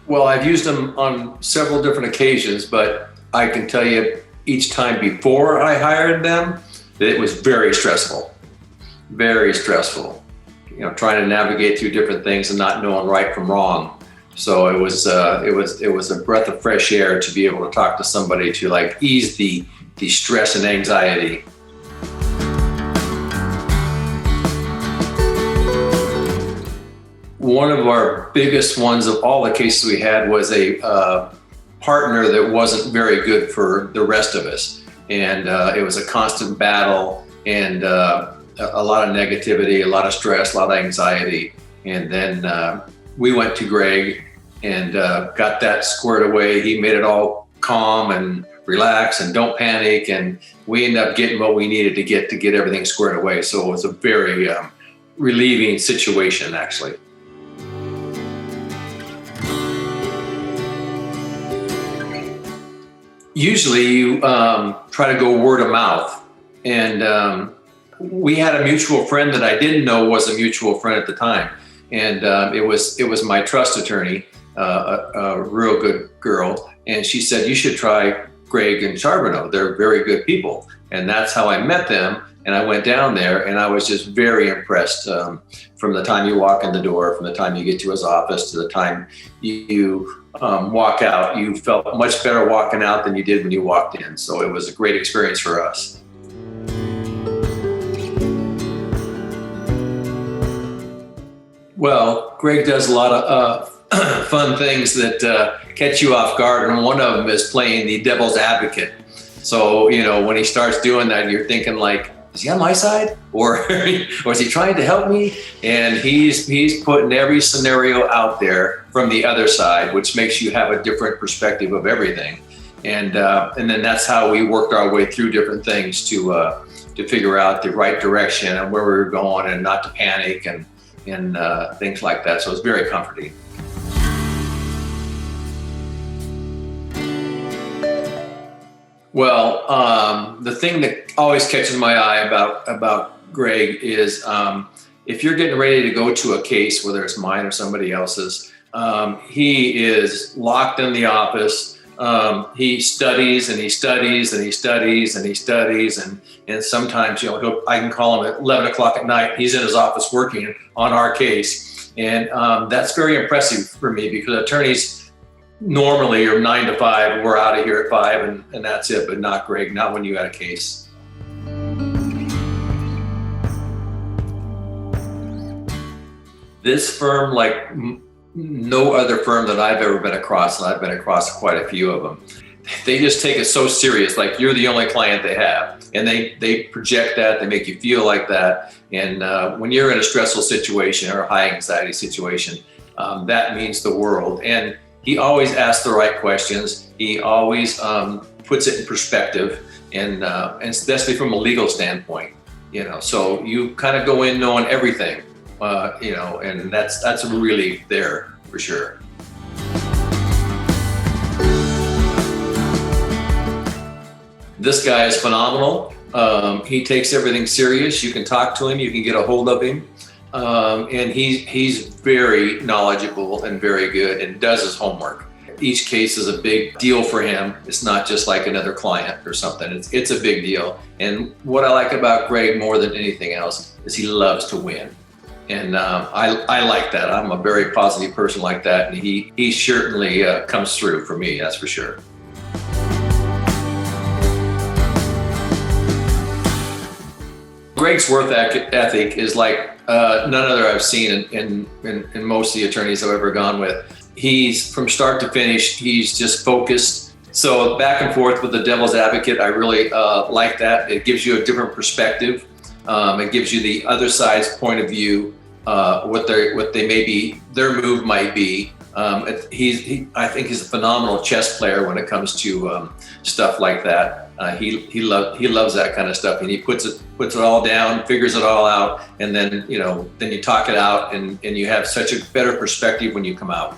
Well, I've used them on several different occasions, but I can tell you each time before I hired them that it was very stressful, very stressful. Trying to navigate through different things and not knowing right from wrong. So it was a breath of fresh air to be able to talk to somebody to like ease the stress and anxiety. One of our biggest ones of all the cases we had was a partner that wasn't very good for the rest of us. And it was a constant battle and a lot of negativity, a lot of stress, a lot of anxiety. And then we went to Greg and got that squared away. He made it all calm and relax and don't panic. And we ended up getting what we needed to get everything squared away. So it was a very relieving situation, actually. Usually you try to go word of mouth. And we had a mutual friend that I didn't know was a mutual friend at the time. And it was my trust attorney, a real good girl. And she said, you should try Greg and Charbonneau. They're very good people. And that's how I met them. And I went down there and I was just very impressed from the time you walk in the door, from the time you get to his office to the time you walk out. You felt much better walking out than you did when you walked in. So it was a great experience for us. Well, Greg does a lot of fun things that catch you off guard. And one of them is playing the devil's advocate. So, when he starts doing that, you're thinking like, is he on my side or is he trying to help me? And he's putting every scenario out there from the other side, which makes you have a different perspective of everything. And then that's how we worked our way through different things to figure out the right direction and where we were going and not to panic and things like that. So it's very comforting. Well, the thing that always catches my eye about Greg is if you're getting ready to go to a case, whether it's mine or somebody else's, he is locked in the office. He studies and he studies and he studies and he studies and sometimes I can call him at 11 o'clock at night. He's in his office working on our case, and that's very impressive for me because attorneys normally are 9 to 5. We're out of here at 5 and that's it, but not Greg, not when you had a case. This firm, like no other firm that I've ever been across, and I've been across quite a few of them, they just take it so serious, like you're the only client they have. And they project that, they make you feel like that. And when you're in a stressful situation or a high anxiety situation, that means the world. And he always asks the right questions. He always puts it in perspective, and especially from a legal standpoint, so you kind of go in knowing everything, and that's a relief there for sure. This guy is phenomenal. He takes everything serious. You can talk to him, you can get a hold of him. And he's very knowledgeable and very good and does his homework. Each case is a big deal for him. It's not just like another client or something. It's a big deal. And what I like about Greg more than anything else is he loves to win. And I like that. I'm a very positive person like that. And he certainly comes through for me, that's for sure. Greg's work ethic is like none other I've seen in most of the attorneys I've ever gone with. He's from start to finish, he's just focused. So back and forth with the devil's advocate, I really like that. It gives you a different perspective. It gives you the other side's point of view, what they may be, their move might be. I think he's a phenomenal chess player when it comes to stuff like that. He loves that kind of stuff, and he puts it all down, figures it all out, and then you talk it out, and you have such a better perspective when you come out.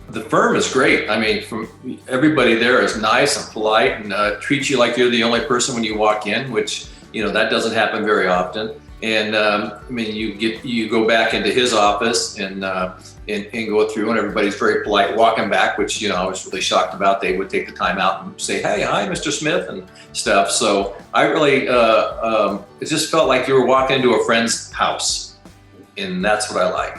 The firm is great. I mean, from everybody there is nice and polite and treats you like you're the only person when you walk in, which that doesn't happen very often. And I mean, you go back into his office and go through, and everybody's very polite walking back, which, you know, I was really shocked about. They would take the time out and say, "Hey, hi, Mr. Smith," and stuff. So I really, it just felt like you were walking into a friend's house, and that's what I like.